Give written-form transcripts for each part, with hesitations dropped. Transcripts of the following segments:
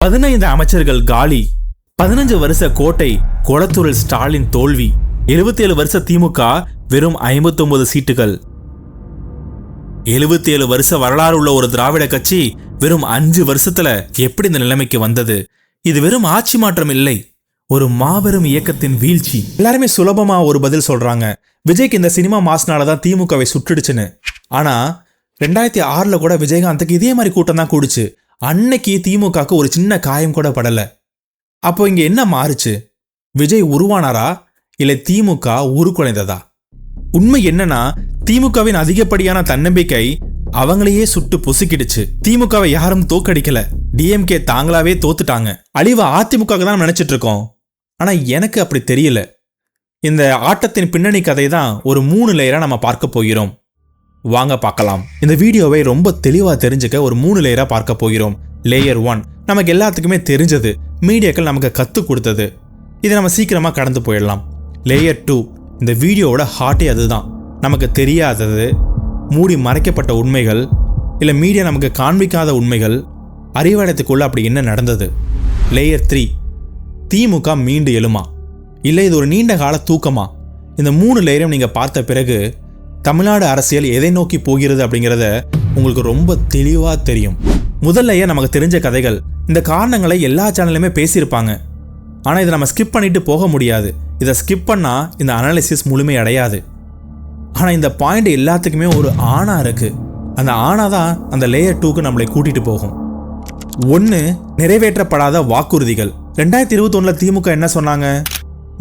15 அமைச்சர்கள் காலி, 15 வருஷ கோட்டை கொளத்தூரில் ஸ்டாலின் தோல்வி, 77 வருஷ திமுக வெறும் 59 சீட்டுகள். 77 வருஷ வரலாறு உள்ள ஒரு திராவிட கட்சி வெறும் 5 வருஷத்துல எப்படி இந்த நிலைமைக்கு வந்தது? இது வெறும் ஆட்சி மாற்றம் இல்லை, ஒரு மாபெரும் இயக்கத்தின் வீழ்ச்சி. எல்லாருமே சுலபமா ஒரு பதில் சொல்றாங்க, விஜய்க்கு இந்த சினிமா மாஸ்னாலதான் திமுகவை சுட்டுடுச்சுன்னு. ஆனா 2006 கூட விஜயகாந்துக்கு இதே மாதிரி கூட்டம் தான் கூடுச்சு. அன்னைக்கு திமுகக்கு ஒரு சின்ன காயம் கூட படல. அப்போ இங்க என்ன மாறுச்சு? விஜய் உருவானாரா இல்ல திமுக உருக்குலைந்ததா? உண்மை என்னன்னா, திமுகவின் அதிகப்படியான தன்னம்பிக்கை அவங்களையே சுட்டு பொசுக்கிடுச்சு. திமுகவை யாரும் தோக்கடிக்கல, டிஎம்கே தாங்களாவே தோத்துட்டாங்க. அழிவு அதிமுக தான் நினைச்சிட்டு இருக்கோம். ஆனா எனக்கு அப்படி தெரியல. இந்த ஆட்டத்தின் பின்னணி கதை தான் ஒரு 3 லேயரா நம்ம பார்க்க போகிறோம். வாங்க பார்க்கலாம். இந்த வீடியோவை ரொம்ப தெளிவா தெரிஞ்சுக்க ஒரு 3 லேயரா பார்க்க போகிறோம். லேயர் 1 நமக்கு எல்லாத்துக்குமே தெரிஞ்சது, மீடியாக்கள் நமக்கு கற்றுக் கொடுத்தது, இதை நம்ம சீக்கிரமா கடந்து போயிடலாம். லேயர் 2 இந்த வீடியோவோட ஹார்ட்டே அதுதான். நமக்கு தெரியாதது, மூடி மறைக்கப்பட்ட உண்மைகள், இல்லை மீடியா நமக்கு காண்பிக்காத உண்மைகள், அறிவாலயத்துக்குள்ள அப்படி என்ன நடந்தது. லேயர் 3 திமுக மீண்டு எழுமா இல்லை இது ஒரு நீண்ட கால தூக்கமா? இந்த 3 லேயரையும் நீங்கள் பார்த்த பிறகு தமிழ்நாடு அரசியல் எதை நோக்கி போகிறது அப்படிங்கிறத உங்களுக்கு ரொம்ப தெளிவாக தெரியும். முதல் லேயர் நமக்கு தெரிஞ்ச கதைகள். இந்த காரணங்களை எல்லா சேனல்லையுமே பேசியிருப்பாங்க. ஆனால் இதை நம்ம ஸ்கிப் பண்ணிட்டு போக முடியாது. இதை ஸ்கிப் பண்ணால் இந்த அனாலிசிஸ் முழுமை அடையாது. ஆனால் இந்த பாயிண்ட் எல்லாத்துக்குமே ஒரு ஆணா இருக்கு. அந்த ஆணா தான் அந்த லேயர் 2க்கு நம்மளை கூட்டிட்டு போகும். 1 நிறைவேற்றப்படாத வாக்குறுதிகள். 2021 திமுக என்ன சொன்னாங்க?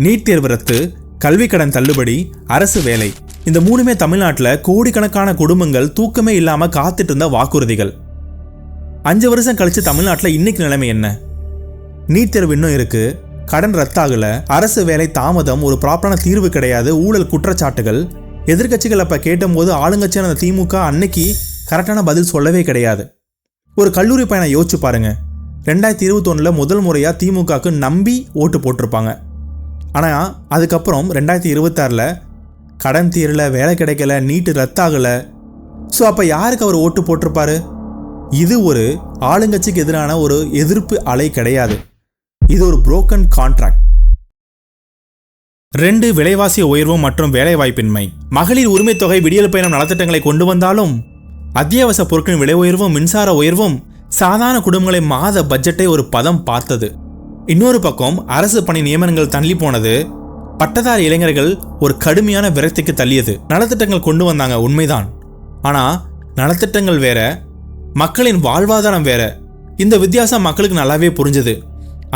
நீட் தேர்வு ரத்து, கல்வி கடன் தள்ளுபடி, அரசு வேலை. இந்த 3மே தமிழ்நாட்டில் கோடிக்கணக்கான குடும்பங்கள் தூக்கமே இல்லாம காத்துட்டு இருந்த வாக்குறுதிகள். 5 வருஷம் கழிச்சு தமிழ்நாட்டில் இன்னைக்கு நிலைமை என்ன? நீட் தேர்வு இன்னும் இருக்கு, கடன் ரத்தாகல, அரசு வேலை தாமதம், ஒரு ப்ராப்பரான தீர்வு கிடையாது, ஊழல் குற்றச்சாட்டுகள். எதிர்கட்சிகள் அப்ப கேட்டபோது ஆளுங்கட்சியான அந்த திமுக அன்னைக்கு கரெக்டான பதில் சொல்லவே கிடையாது. ஒரு கல்லூரி பையனை யோசிச்சு பாருங்க. 2021 முதல் முறையா திமுகக்கு நம்பி ஓட்டு போட்டிருப்பாங்க. ஆனா அதுக்கப்புறம் 2026 கடன் தீரல, வேலை கிடைக்கல, நீட்டு ரத்தாகல. ஸோ அப்ப யாருக்கு அவர் ஓட்டு போட்டிருப்பாரு? இது ஒரு ஆளுங்கட்சிக்கு எதிரான ஒரு எதிர்ப்பு அலை கிடையாது, இது ஒரு புரோக்கன் கான்ட்ராக்ட். 2 விலைவாசி உயர்வு மற்றும் வேலைவாய்ப்பின்மை. மகளிர் உரிமை தொகை, விடியல் பயணம் நலத்திட்டங்களை கொண்டு வந்தாலும் அத்தியாவசிய பொருட்களின் விலை உயர்வும் மின்சார உயர்வும் சாதாரண குடும்பங்களை மாத பட்ஜெட்டை ஒரு பதம் பார்த்தது. இன்னொரு பக்கம் அரசு பணி நியமனங்கள் தள்ளி போனது, பட்டதாரி இளைஞர்கள் ஒரு கடுமையான விரக்திக்கு தள்ளியது. நலத்திட்டங்கள் கொண்டு வந்தாங்க உண்மைதான், ஆனா நலத்திட்டங்கள் வேற, மக்களின் வாழ்வாதாரம் வேற. இந்த வித்தியாசம் மக்களுக்கு நல்லாவே புரிஞ்சது.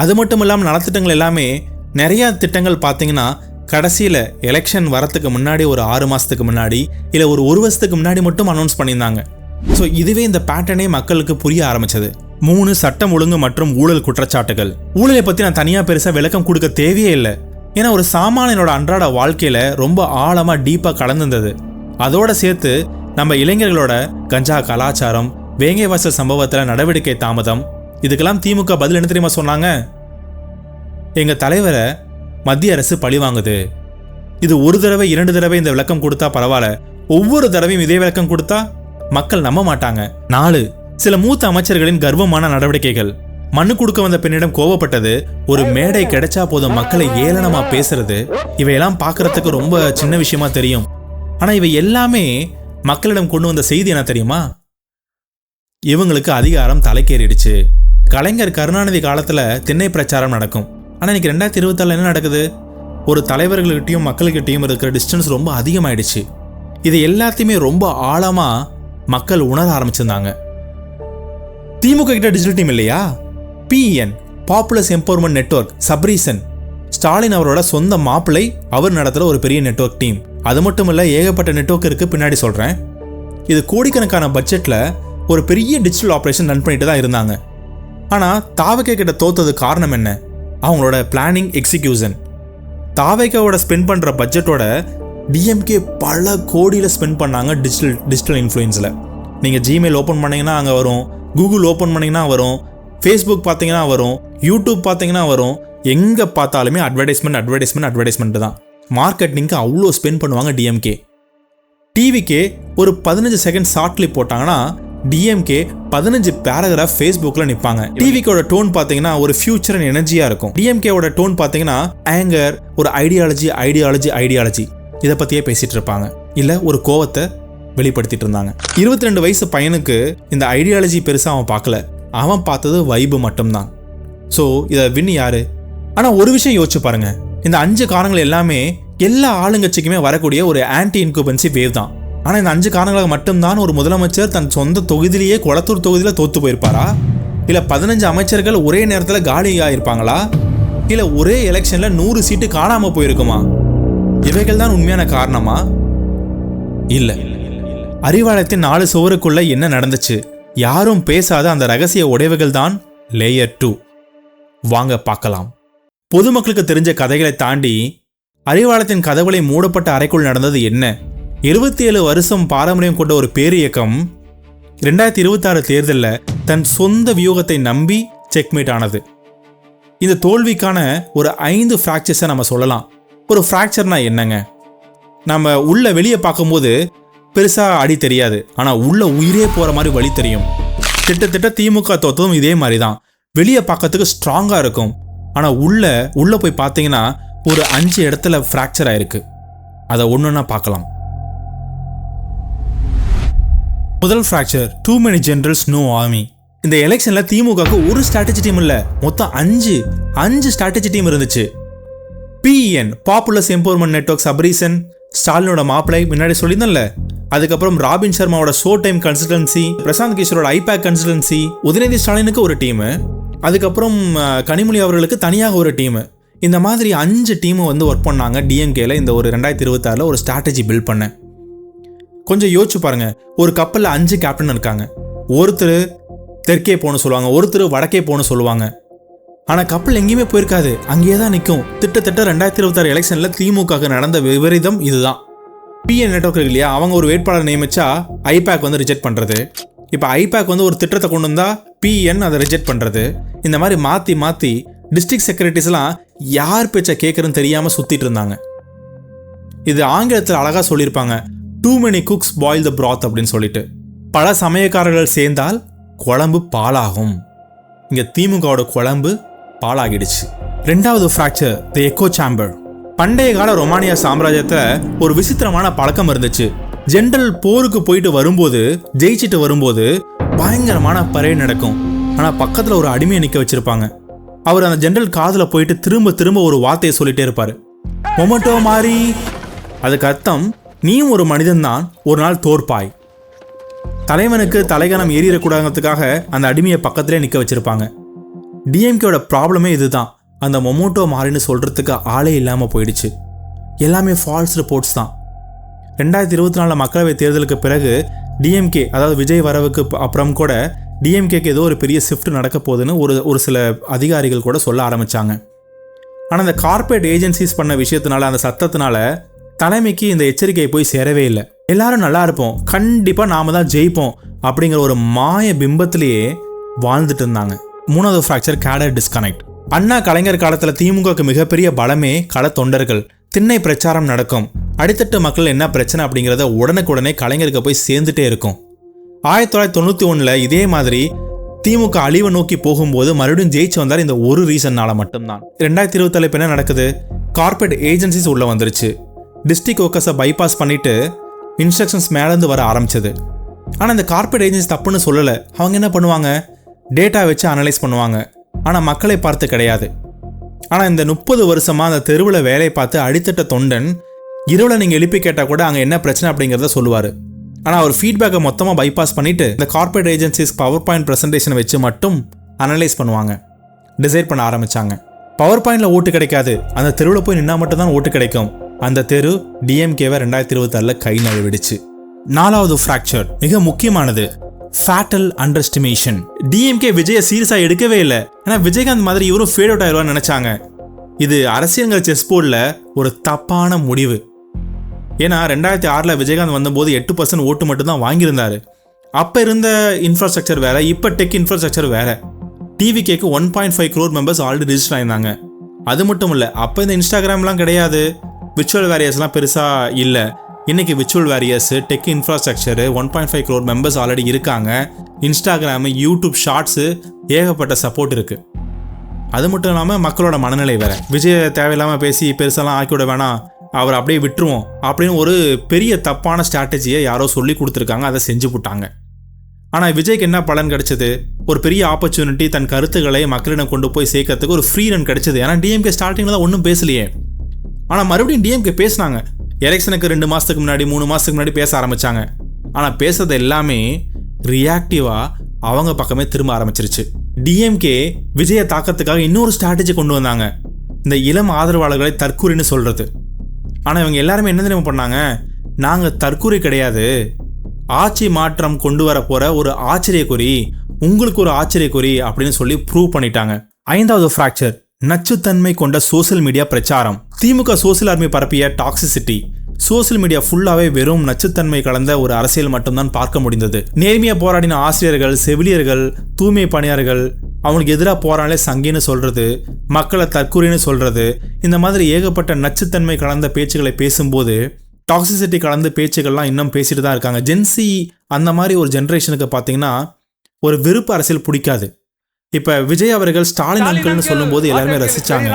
அது மட்டும் இல்லாமல் நலத்திட்டங்கள் எல்லாமே நிறைய திட்டங்கள் பார்த்தீங்கன்னா கடைசியில் எலெக்ஷன் வரத்துக்கு முன்னாடி ஒரு 6 மாதத்துக்கு முன்னாடி இல்லை ஒரு வருஷத்துக்கு முன்னாடி மட்டும் அனௌன்ஸ் பண்ணியிருந்தாங்க. ஸோ இதுவே இந்த பேட்டர்னே மக்களுக்கு புரிய ஆரம்பிச்சது. 3 சட்டம் ஒழுங்கு மற்றும் ஊழல் குற்றச்சாட்டுகள். ஊழலை பற்றி நான் தனியாக பெருசாக விளக்கம் கொடுக்க தேவையே இல்லை. ஏன்னா ஒரு சாமானியனோட அன்றாட வாழ்க்கையில் ரொம்ப ஆழமாக டீப்பாக கலந்துருந்தது. அதோட சேர்த்து நம்ம இளைஞர்களோட கஞ்சா கலாச்சாரம், வேங்கைவாசல் சம்பவத்தில் நடவடிக்கை தாமதம், இதுக்கெல்லாம் திமுக பதில் என்ன தெரியுமா சொன்னாங்க? எங்கள் தலைவரை மத்திய அரசு பழி வாங்குது. இது ஒரு தடவை 2 தடவை இந்த விளக்கம் கொடுத்தா பரவாயில்ல, ஒவ்வொரு தடவையும் இதே விளக்கம் கொடுத்தா மக்கள் நம்ப மாட்டாங்க. 4 சில மூத்த அமைச்சர்களின் கர்வமான நடவடிக்கைகள். மண்ணு கொடுக்க வந்த பெண்ணிடம் கோவப்பட்டது, ஒரு மேடை கிடைச்சா போதும் மக்களை ஏளனமா பேசுறது, இவையெல்லாம் பார்க்கறதுக்கு ரொம்ப சின்ன விஷயமா தெரியும். ஆனா இவை எல்லாமே மக்களிடம் கொண்டு வந்த செய்தி என்ன தெரியுமா? இவங்களுக்கு அதிகாரம் தலைக்கேறிடுச்சு. கலைஞர் கருணாநிதி காலத்துல திண்ணை பிரச்சாரம் நடக்கும். ஆனால் இன்னைக்கு 2024 என்ன நடக்குது? ஒரு தலைவர்கள்கிட்டையும் மக்கள்கிட்டையும் இருக்கிற டிஸ்டன்ஸ் ரொம்ப அதிகமாயிடுச்சு. இது எல்லாத்தையுமே ரொம்ப ஆழமாக மக்கள் உணர ஆரம்பிச்சிருந்தாங்க. திமுக கிட்ட டிஜிட்டல் டீம் இல்லையா? PEN popular empowerment network, Sabareesan, Stalin அவரோட சொந்த மாப்பிள்ளை அவர் நடத்துகிற ஒரு பெரிய நெட்வொர்க் டீம். அது மட்டும் இல்லை, ஏகப்பட்ட நெட்வொர்க் இருக்குது, பின்னாடி சொல்கிறேன். இது கோடிக்கணக்கான பட்ஜெட்டில் ஒரு பெரிய டிஜிட்டல் ஆப்ரேஷன் ரன் பண்ணிட்டு தான் இருந்தாங்க. ஆனால் தாவகே கிட்ட தோத்தது காரணம் என்ன? அவங்களோட பிளானிங், எக்ஸிக்யூஷன். தாவேக்காவோட ஸ்பெண்ட் பண்ணுற பட்ஜெட்டோட டிஎம்கே பல கோடியில் ஸ்பெண்ட் பண்ணாங்க டிஜிட்டல் இன்ஃப்ளூயன்ஸில். நீங்கள் ஜிமெயில் ஓப்பன் பண்ணிங்கன்னா அங்கே வரும், கூகுள் ஓப்பன் பண்ணிங்கன்னா வரும், ஃபேஸ்புக் பார்த்தீங்கன்னா வரும், யூடியூப் பார்த்தீங்கன்னா வரும். எங்கே பார்த்தாலுமே அட்வர்டைஸ்மெண்ட் தான். மார்க்கெட்டிங்க்கு அவ்வளோ ஸ்பெண்ட் பண்ணுவாங்க டிஎம்கே. டிவிக்கே ஒரு 15 செகண்ட் ஷார்ட் கிளிப் போட்டாங்கன்னா டிஎம்கே 15 பேராகிராஃப் ஃபேஸ்புக்கில் நிற்பாங்க. டிவிக்கோட டோன் பார்த்தீங்கன்னா ஒரு ஃபியூச்சர் அண்ட் எனர்ஜியாக இருக்கும். டிஎம்கேவோட டோன் பார்த்தீங்கன்னா ஆங்கர், ஒரு ஐடியாலஜி இதை பற்றியே பேசிகிட்டு இருப்பாங்க. இல்லை ஒரு கோவத்தை வெளிப்படுத்திட்டு இருந்தாங்க. 22 வயசு பையனுக்கு இந்த ஐடியாலஜி பெருசாக அவன் பார்க்கல. அவன் பார்த்தது வைபு மட்டும்தான். ஸோ இதை வின் யாரு? ஆனால் ஒரு விஷயம் யோசிச்சு பாருங்க, இந்த 5 காரணங்கள் எல்லாமே எல்லா ஆளுங்கட்சிக்குமே வரக்கூடிய ஒரு ஆன்டி இன்குபன்சி வேவ் தான். ஆனால் இந்த 5 காரணங்களாக மட்டும்தான் ஒரு முதலமைச்சர் தன் சொந்த தொகுதியிலேயே கொளத்தூர் தொகுதியில் தோத்து போயிருப்பாரா? இல்லை 15 அமைச்சர்கள் ஒரே நேரத்தில் காலியாக இருப்பாங்களா? இல்லை ஒரே எலெக்ஷனில் 100 சீட்டு காணாமல் போயிருக்குமா? இவைகள் தான் உண்மையான காரணமா? இல்லை. அறிவாலயத்தின் 4 சுவருக்குள்ள என்ன நடந்துச்சு? யாரும் பேசாத அந்த ரகசிய உடைவுகள் தான் லேயர் 2. வாங்க பார்க்கலாம். பொதுமக்களுக்கு தெரிஞ்ச கதைகளை தாண்டி அறிவாலயத்தின் கதவுகளை மூடப்பட்ட அறைக்குள் நடந்தது என்ன? 27 வருஷம் பாரம்பரியம் கொண்ட ஒரு பேரியக்கம் 2026 தேர்தலில் தன் சொந்த வியூகத்தை நம்பி செக்மேட் ஆனது. இந்த தோல்விக்கான ஒரு 5 ஃப்ராக்சர்ஸை நம்ம சொல்லலாம். ஒரு ஃப்ராக்சர்னா என்னங்க? நம்ம உள்ள வெளியே பார்க்கும்போது பெருசாக அடி தெரியாது, ஆனால் உள்ள உயிரே போகிற மாதிரி வழி தெரியும். திட்டத்திட்ட திமுக தோற்றதும் இதே மாதிரி தான். வெளியே பார்க்கறதுக்கு ஸ்ட்ராங்காக இருக்கும், ஆனால் உள்ள போய் பார்த்தீங்கன்னா ஒரு 5 இடத்துல ஃப்ராக்சர் ஆயிருக்கு. அதை ஒன்றுன்னா பார்க்கலாம். முதல் fracture, too many generals no army. இந்த எலெக்ஷனில் திமுகவுக்கு ஒரு ஸ்ட்ராட்டஜி டீம் இல்லை, மொத்தம் 5 ஸ்ட்ராட்டஜி டீம் இருந்துச்சு. PN popular empowerment network Sabareesan, ஸ்டாலினோட மாப்பிளை முன்னாடி சொல்லியிருந்தேன்ல. அதுக்கப்புறம் ராபின் சர்மாவோட ஷோ டைம் கன்சல்டன்சி, பிரசாந்த் கிஷோரோட ஐபேக் கன்சல்டன்சி, உதயநிதி ஸ்டாலினுக்கு ஒரு டீமு, அதுக்கப்புறம் கனிமொழி அவர்களுக்கு தனியாக ஒரு டீமு. இந்த மாதிரி 5 டீமு வந்து ஒர்க் பண்ணாங்க டிஎம்கேல. இந்த ஒரு 2026 ஒரு ஸ்ட்ராட்டஜி பில்ட் பண்ண. கொஞ்சம் யோசிச்சு பாருங்க, ஒரு கப்பலில் 5 கேப்டன் இருக்காங்க. ஒருத்தர் தெற்கே போகணும் சொல்லுவாங்க, ஒருத்தர் வடக்கே போகணும் சொல்லுவாங்க. ஆனால் கப்பல் எங்கேயுமே போயிருக்காது, அங்கேயே தான் நிற்கும். திட்டத்தட்ட 2026 எலெக்ஷனில் திமுக நடந்த விபரீதம் இதுதான். பிஎன் நெட்வொர்க் இருக்கு இல்லையா, அவங்க ஒரு வேட்பாளர் நியமிச்சா ஐபேக் வந்து ரிஜெக்ட் பண்ணுறது. இப்போ ஐபேக் வந்து ஒரு திட்டத்தை கொண்டு வந்தால் பிஎன் அதை ரிஜெக்ட் பண்ணுறது. இந்த மாதிரி மாற்றி டிஸ்ட்ரிக்ட் செக்ரட்டரிஸ்லாம் யார் பேச்சை கேட்குறதுன்னு தெரியாமல் சுற்றிட்டு இருந்தாங்க. இது ஆங்கிலத்தில் அழகாக சொல்லியிருப்பாங்க, டூ மெனி குக்ஸ் பாயில் த பிராத் அப்படின்னு சொல்லிட்டு. பல சமயக்காரர்கள் சேர்ந்தால் குழம்பு பாலாகும். இங்கே திமுகவோட குழம்பு பாலாகிடுச்சு. 2வது ஃப்ராக்சர், தி எக்கோ சேம்பர். பண்டைய கால ரொமானியா சாம்ராஜ்யத்தில் ஒரு விசித்திரமான பழக்கம் இருந்துச்சு. ஜென்ரல் போருக்கு போயிட்டு வரும்போது, ஜெயிச்சுட்டு வரும்போது பயங்கரமான பரேட் நடக்கும். ஆனால் பக்கத்தில் ஒரு அடிமையை நிற்க வச்சிருப்பாங்க. அவர் அந்த ஜென்ரல் காதில் போயிட்டு திரும்ப ஒரு வார்த்தையை சொல்லிட்டே இருப்பார், மொமெண்டோ மாறி. அதுக்கு அர்த்தம், நீயும் ஒரு மனிதன் தான், ஒரு நாள் தோற்பாய். தலைவனுக்கு தலைகணம் ஏறிடக்கூடாதுக்காக அந்த அடிமையை பக்கத்திலே நிற்க வச்சிருப்பாங்க. டிஎம்கேவோட ப்ராப்ளமே இதுதான். அந்த மொமோட்டோ மாறின்னு சொல்கிறதுக்கு ஆளே இல்லாமல் போயிடுச்சு. எல்லாமே ஃபால்ஸ் ரிப்போர்ட்ஸ் தான். 2024 மக்களவை தேர்தலுக்கு பிறகு டிஎம்கே, அதாவது விஜய் வரவுக்கு அப்புறம் கூட டிஎம்கேக்கு ஏதோ ஒரு பெரிய ஷிஃப்ட் நடக்க போகுதுன்னு ஒரு சில அதிகாரிகள் கூட சொல்ல ஆரம்பித்தாங்க. ஆனால் அந்த கார்ப்பரேட் ஏஜென்சிஸ் பண்ண விஷயத்தினால, அந்த சத்தத்தினால தலைமைக்கு இந்த எச்சரிக்கை போய் சேரவே இல்லை. எல்லாரும் நல்லா இருப்போம், கண்டிப்பாக நாம தான் ஜெயிப்போம் அப்படிங்கிற ஒரு மாய பிம்பத்திலேயே வாழ்ந்துட்டு இருந்தாங்க. 3வது ஃப்ராக்சர், கேடர் டிஸ்கனெக்ட். அண்ணா கலைஞர் காலத்தில் திமுகவுக்கு மிகப்பெரிய பலமே கள தொண்டர்கள். திண்ணை பிரச்சாரம் நடக்கும், அடித்தட்டு மக்கள் என்ன பிரச்சனை அப்படிங்கிறத உடனுக்குடனே கலைஞருக்கு போய் சேர்ந்துட்டே இருக்கும். 1991 இதே மாதிரி திமுக அழிவை நோக்கி போகும்போது மறுபடியும் ஜெயிச்சு வந்தார் இந்த ஒரு ரீசன்னால மட்டும்தான். 2027 என்ன நடக்குது? கார்ப்பரேட் ஏஜென்சிஸ் உள்ள வந்துருச்சு. டிஸ்ட்ரிக்ட் ஒர்க்கர்ஸை பைபாஸ் பண்ணிட்டு இன்ஸ்ட்ரக்ஷன்ஸ் மேலேருந்து வர ஆரம்பிச்சது. ஆனால் இந்த கார்ப்பரேட் ஏஜென்சி தப்புன்னு சொல்லலை. அவங்க என்ன பண்ணுவாங்க? டேட்டா வச்சு அனலைஸ் பண்ணுவாங்க, ஆனால் மக்களை பார்த்து கிடையாது. ஆனால் இந்த 30 வருஷமாக அந்த தெருவில் வேலையை பார்த்து அடித்தட்ட தொண்டன் இரவில் நீங்கள் எழுப்பி கேட்டால் கூட அங்கே என்ன பிரச்சனை அப்படிங்கிறத சொல்லுவார். ஆனால் அவர் ஃபீட்பேக்கை மொத்தமாக பைபாஸ் பண்ணிவிட்டு இந்த கார்ப்பரேட் ஏஜென்சிஸ் பவர் பாயிண்ட் ப்ரெசன்டேஷனை வச்சு மட்டும் அனலைஸ் பண்ணுவாங்க, டிசைட் பண்ண ஆரம்பித்தாங்க. பவர் பாயிண்டில் ஓட்டு கிடைக்காது, அந்த தெருவில் போய் நின்னா மட்டும்தான் ஓட்டு கிடைக்கும். அந்த தெரு டிஎம்கேவை 2026 கை நழுவிடுச்சு. 4வது ஃப்ராக்சர், மிக முக்கியமானது, ஃபேட்டல் அண்டர் எஸ்டிமேஷன். டிஎம்கே விஜயை சீரியஸாக எடுக்கவே இல்லை. ஆனால் விஜயகாந்த் மாதிரி இவரும் ஃபேட் அவுட் ஆயிடுவான்னு நினச்சாங்க. இது அரசியல்கள் செஸ் போர்டில் ஒரு தப்பான முடிவு. ஏன்னா 2006 விஜயகாந்த் வந்தபோது 8% ஓட்டு மட்டும்தான் வாங்கியிருந்தாரு. அப்போ இருந்த இன்ஃப்ராஸ்ட்ரக்சர் வேற, இப்போ டெக் இன்ஃப்ராஸ்ட்ரக்சர் வேற. டிவிகேக்கு 1.5 crore மெம்பர்ஸ் ஆல்ரெடி ரிஜிஸ்டர் ஆயிருந்தாங்க. அது மட்டும் இல்லை, அப்போ இந்த இன்ஸ்டாகிராம்லாம் கிடையாது, விர்ச்சுவல் வேரியர்ஸ்லாம் பெருசாக இல்லை. இன்னைக்கு virtual warriors, tech infrastructure, 1.5 crore members already இருக்காங்க. இன்ஸ்டாகிராமு, யூடியூப் ஷார்ட்ஸு, ஏகப்பட்ட சப்போர்ட் இருக்குது. அது மட்டும் இல்லாமல் மக்களோட மனநிலை வேறு. விஜய் தேவையில்லாமல் பேசி பெருசெல்லாம் ஆக்கிவிட வேணாம், அவர் அப்படியே விட்டுருவோம் அப்படின்னு ஒரு பெரிய தப்பான ஸ்ட்ராட்டஜியை யாரோ சொல்லி கொடுத்துருக்காங்க. அதை செஞ்சு போட்டாங்க. ஆனால் விஜய்க்கு என்ன பலன் கிடைச்சது? ஒரு பெரிய ஆப்பர்ச்சுனிட்டி, தன் கருத்துக்களை மக்களிடம் கொண்டு போய் சேர்க்கறதுக்கு ஒரு ஃப்ரீ ரன் கிடைச்சது. ஏன்னா டிஎம்கே ஸ்டார்டிங்கில் தான் ஒன்றும் பேசலையே. ஆனால் மறுபடியும் டிஎம்கே பேசினாங்க. எலெக்ஷனுக்கு 2 மாதத்துக்கு முன்னாடி 3 மாதத்துக்கு முன்னாடி பேச ஆரம்பித்தாங்க. ஆனால் பேசுறது எல்லாமே ரியாக்டிவாக அவங்க பக்கமே திரும்ப ஆரம்பிச்சிருச்சு. டிஎம்கே விஜயை தாக்கத்துக்காக இன்னொரு ஸ்ட்ராட்டஜி கொண்டு வந்தாங்க, இந்த இளம் ஆதரவாளர்களை தற்கூரின்னு சொல்கிறது. ஆனால் இவங்க எல்லாருமே என்ன தெரியுமா பண்ணாங்க? நாங்கள் தற்கூரி கிடையாது, ஆட்சி மாற்றம் கொண்டு வர போகிற ஒரு ஆச்சரியக்குறி, உங்களுக்கு ஒரு ஆச்சரியக்குறி அப்படின்னு சொல்லி ப்ரூவ் பண்ணிட்டாங்க. 5வது ஃப்ராக்சர், நச்சுத்தன்மை கொண்ட சோசியல் மீடியா பிரச்சாரம். திமுக சோசியல் ஆர்மி பரப்பிய டாக்ஸிசிட்டி. சோசியல் மீடியா ஃபுல்லாவே வெறும் நச்சுத்தன்மை கலந்த ஒரு அரசியல் மட்டும்தான் பார்க்க முடிந்தது. நேர்மையா போராடின ஆசிரியர்கள், செவிலியர்கள், தூய்மை பணியாளர்கள் அவங்களுக்கு எதிராக போராடலே சங்கின்னு சொல்றது, மக்களை தற்கூரின்னு சொல்றது, இந்த மாதிரி ஏகப்பட்ட நச்சுத்தன்மை கலந்த பேச்சுக்களை பேசும்போது டாக்ஸிசிட்டி கலந்த பேச்சுக்கள்லாம் இன்னும் பேசிட்டு தான் இருக்காங்க. ஜென்சி அந்த மாதிரி ஒரு ஜென்ரேஷனுக்கு பார்த்தீங்கன்னா ஒரு வெறுப்பு அரசியல் பிடிக்காது. இப்போ விஜய் அவர்கள் ஸ்டாலின் அங்கிள்னு சொல்லும்போது எல்லாருமே ரசிச்சாங்க.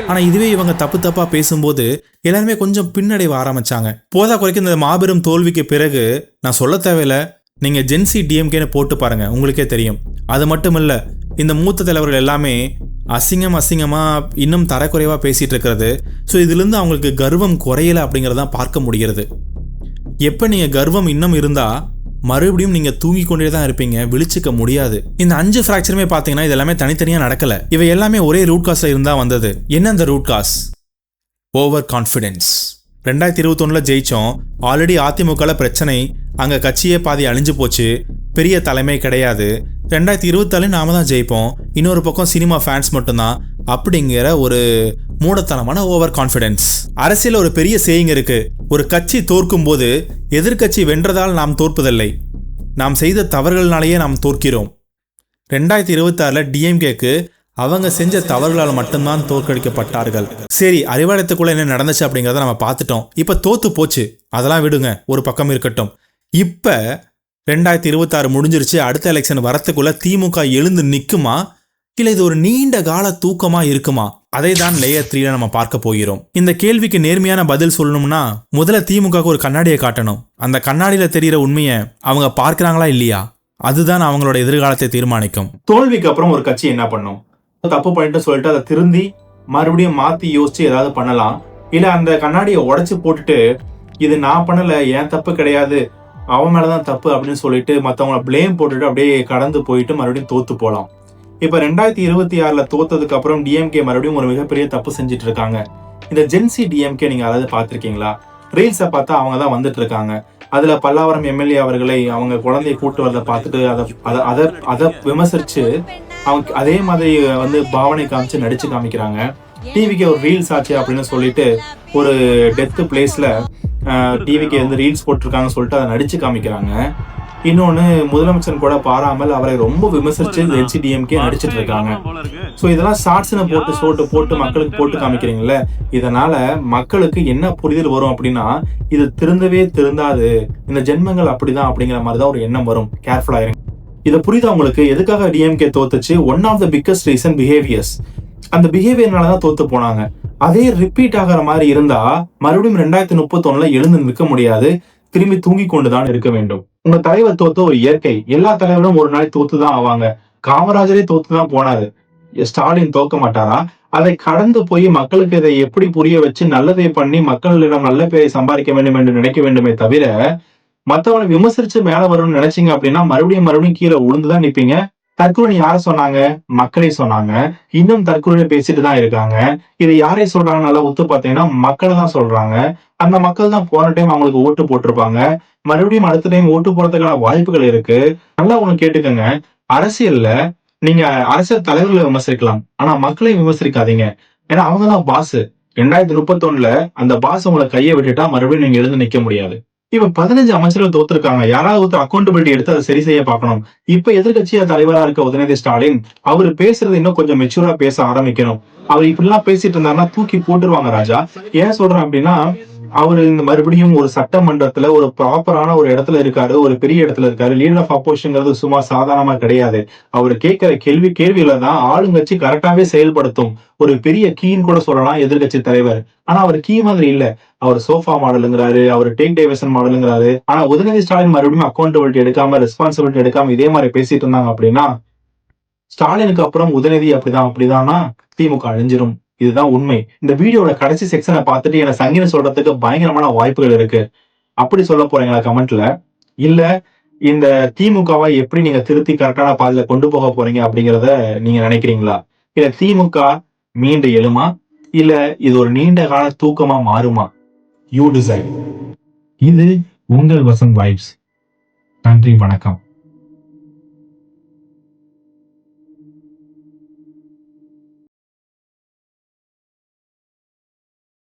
ஆனால் இதுவே இவங்க தப்பாக பேசும்போது எல்லாருமே கொஞ்சம் பின்னடைவு ஆரம்பிச்சாங்க. போதா குறைக்க இந்த மாபெரும் தோல்விக்கு பிறகு நான் சொல்ல தேவையில்லை, நீங்கள் ஜென்சி டிஎம்கேன்னு போட்டு பாருங்க, உங்களுக்கே தெரியும். அது மட்டும் இல்லை, இந்த மூத்த தலைவர்கள் எல்லாமே அசிங்கமாக இன்னும் தரக்குறைவாக பேசிகிட்டு இருக்கிறது. ஸோ இதுலேருந்து அவங்களுக்கு கர்வம் குறையலை அப்படிங்கிறதான் பார்க்க முடிகிறது. எப்போ நீங்கள் கர்வம் இன்னும் இருந்தால் மறுபடியும் நீங்கள் தூங்கி கொண்டே தான் இருப்பீங்க, விழிச்சிக்க முடியாது. இந்த 5 ஃப்ராக்சருமே பார்த்தீங்கன்னா இது எல்லாமே தனித்தனியாக நடக்கலை. இவை எல்லாமே ஒரே ரூட் காஸ்டில் இருந்தால் வந்தது. என்ன அந்த ரூட் காஸ்? Over confidence. 2021 ஜெயிச்சோம், ஆல்ரெடி அதிமுகவில் பிரச்சனை, அங்கே கட்சியே பாதி அழிஞ்சு போச்சு, பெரிய தலைமை கிடையாது. 2024 நாம தான் ஜெயிப்போம், இன்னொரு பக்கம் சினிமா ஃபேன்ஸ் மட்டும்தான் அப்படிங்கிற ஒரு மூடத்தனமான ஓவர் கான்ஃபிடென்ஸ். அரசியல் ஒரு பெரிய சேயிங் இருக்கு, ஒரு கட்சி தோற்கும் போது எதிர்கட்சி வென்றதால் நாம் தோற்பதில்லை, நாம் செய்த தவறுகள்னாலேயே நாம் தோற்கிறோம். 2026 டிஎம்கேக்கு அவங்க செஞ்ச தவறுகளால் மட்டும்தான் தோற்கடிக்கப்பட்டார்கள். சரி, அறிவாலயத்துக்குள்ள என்ன நடந்துச்சு அப்படிங்கிறத நம்ம பார்த்துட்டோம். இப்போ தோத்து போச்சு, அதெல்லாம் விடுங்க, ஒரு பக்கம் இருக்கட்டும். இப்போ 2026 முடிஞ்சிருச்சு, அடுத்த எலெக்ஷன் வரத்துக்குள்ள திமுக எழுந்து நிற்குமா, இல்லை இது ஒரு நீண்ட கால தூக்கமா இருக்குமா? அதை தான் லேயர் 3ல நம்ம பார்க்க போகிறோம். இந்த கேள்விக்கு நேர்மையான பதில் சொல்லணும்னா முதல்ல திமுக ஒரு கண்ணாடியை காட்டணும். அந்த கண்ணாடியில தெரிகிற உண்மையை அவங்க பார்க்கிறாங்களா இல்லையா, அதுதான் அவங்களோட எதிர்காலத்தை தீர்மானிக்கும். தோல்விக்கு அப்புறம் ஒரு கட்சி என்ன பண்ணும்? தப்பு பண்ணிட்டு சொல்லிட்டு அதை திருந்தி மறுபடியும் மாத்தி யோசிச்சு ஏதாவது பண்ணலாம். இல்ல அந்த கண்ணாடியை உடைச்சு போட்டுட்டு இது நான் பண்ணல, ஏன் தப்பு கிடையாது, அவன் மேலதான் தப்பு அப்படின்னு சொல்லிட்டு மற்றவங்களை பிளேம் போட்டுட்டு அப்படியே கடந்து போயிட்டு மறுபடியும் தோத்து போகலாம். இப்ப 2026 தோத்ததுக்கு அப்புறம் டிஎம்கே மறுபடியும் ஒரு மிகப்பெரிய தப்பு செஞ்சுட்டு இருக்காங்க. இந்த ஜென்சி டிஎம்கே நீங்க அதாவது பாத்திருக்கீங்களா? ரீல்ஸை பார்த்தா அவங்க தான் வந்துட்டு இருக்காங்க. அதுல பல்லாவரம் எம்எல்ஏ அவர்களை அவங்க குழந்தைய கூட்டு வரதை பார்த்துட்டு அதை விமர்சிச்சு அவங்க அதே மாதிரி பாவனை காமிச்சு நடிச்சு காமிக்கிறாங்க. டிவிக்கு ஒரு ரீல்ஸ் ஆச்சு அப்படின்னு சொல்லிட்டு ஒரு டெத் பிளேஸ்ல டிவிக்கு ரீல்ஸ் போட்டிருக்காங்கன்னு சொல்லிட்டு அதை நடிச்சு காமிக்கிறாங்க. இன்னொன்னு, முதலமைச்சர் கூட பாராமல் அவரை ரொம்ப விமர்சிச்சு என்சிடிஎம்கே நடிச்சிட்டு இருக்காங்க. ஸோ இதெல்லாம் ஷார்ட்ஸ்னு போட்டு மக்களுக்கு போட்டு காமிக்கிறீங்கல்ல, இதனால மக்களுக்கு என்ன புரிதல் வரும் அப்படின்னா இது திருந்தாது, இந்த ஜென்மங்கள் அப்படிதான் அப்படிங்கிற மாதிரி தான் ஒரு எண்ணம் வரும். கேர்ஃபுல்லா இருங்க. இதை புரியுதா உங்களுக்கு? எதுக்காக டிஎம்கே தோத்துச்சு? One of the biggest reason behaviours. அந்த பிஹேவியர்னாலதான் தோத்து போனாங்க. அதே ரிப்பீட் ஆகிற மாதிரி இருந்தா மறுபடியும் 2031 எழுந்து நிற்க முடியாது, திரும்பி தூங்கி கொண்டுதான் இருக்க வேண்டும். உங்க தலைவர் தோத்த ஒரு இயற்கை, எல்லா தலைவரும் ஒரு நாள் தோத்துதான் ஆவாங்க. காமராஜரே தோத்துதான் போனாரு, ஸ்டாலின் தோக்க மாட்டாரா? அதை கடந்து போய் மக்களுக்கு இதை எப்படி புரிய வச்சு நல்லதை பண்ணி மக்களிடம் நல்ல பேரை சம்பாதிக்க வேண்டும் என்று நினைக்க வேண்டுமே தவிர மத்தவனை விமர்சிச்சு மேல வரும்னு நினைச்சீங்க அப்படின்னா மறுபடியும் கீழே உளுந்துதான் நிப்பீங்க. தற்கொலை யார சொன்னாங்க? மக்களை சொன்னாங்க. இன்னும் தற்கொலை பேசிட்டு தான் இருக்காங்க. இதை யாரை சொல்றாங்க? நல்லா ஒத்து பாத்தீங்கன்னா மக்களை தான் சொல்றாங்க. அந்த மக்கள் தான் போன டைம் அவங்களுக்கு ஓட்டு போட்டிருப்பாங்க, மறுபடியும் அடுத்த டைம் ஓட்டு போறதுக்கான வாய்ப்புகள் இருக்கு. நல்லா ஒண்ணு கேட்டுக்கோங்க, அரசியல்ல நீங்க அரசியல் தலைவர்களை விமர்சிக்கலாம், ஆனா மக்களை விமர்சிக்காதீங்க. ஏன்னா அவங்கதான் பாஸ். 2031 அந்த பாஸ் உங்களை கையை விட்டுட்டா மறுபடியும் நீங்க எழுந்து நிக்க முடியாது. இப்ப 15 அமைச்சர்கள் தோத்துருக்காங்க, யாராவது ஒருத்தர் அக்கௌண்டபிலிட்டி எடுத்து அதை சரி செய்ய பார்க்கணும். இப்ப எதிர்கட்சியா தலைவரா இருக்க உதயநிதி ஸ்டாலின் அவரு பேசுறது இன்னும் கொஞ்சம் மெச்சூரா பேச ஆரம்பிக்கணும். அவர் இப்படி எல்லாம் பேசிட்டு இருந்தாருன்னா தூக்கி போட்டுருவாங்க ராஜா. ஏன் சொல்றேன் அப்படின்னா அவரு இந்த மறுபடியும் ஒரு சட்டமன்றத்துல ஒரு ப்ராப்பரான ஒரு இடத்துல இருக்காரு. ஒரு பெரிய இடத்துல இருக்காரு. லீடர் ஆஃப் அப்போசிஷன்ங்கிறது சும்மா சாதாரணமா கிடையாது. அவரு கேட்கிற கேள்விகள தான் ஆளுங்கட்சி கரெக்ட்டாவே செயல்படுத்தும். ஒரு பெரிய கீன்னு கூட சொல்லலாம் எதிர்க்கட்சி தலைவர். ஆனா அவரு கீ மாதிரி இல்ல. அவரு சோஃபா மாடல்ங்கிறாரு. அவரு டேக் டைவர்சன் மாடல்ங்கிறாரு. ஆனா உதயநிதி ஸ்டாலின் மறுபடியும் அக்கவுண்டபிலிட்டி எடுக்காம, ரெஸ்பான்சிபிலிட்டி எடுக்காம இதே மாரி பேசிட்டு இருந்தாங்க அப்படின்னா, ஸ்டாலினுக்கு அப்புறம் உதயநிதி அப்படிதான்னா திமுக அழிஞ்சிரும். இதுதான் உண்மை. இந்த வீடியோட கடைசி செக்ஷன பார்த்துட்டு எனக்கு சங்கீதம் சொல்றதுக்கு பயங்கரமான வாய்ப்புகள் இருக்கு. அப்படி சொல்ல போறீங்களா கமெண்ட்ல? இல்ல இந்த திமுகவ எப்படி நீங்க திருத்தி கரெக்ட்டான பாதையில கொண்டு போக போறீங்க அப்படிங்கிறத நீங்க நினைக்கிறீங்களா? இல்ல திமுக மீண்டு எழுமா? இல்ல இது ஒரு நீண்ட கால தூக்கமா மாறுமா? You decide. இது உங்கள் வசந்த் வைப்ஸ். நன்றி, வணக்கம்.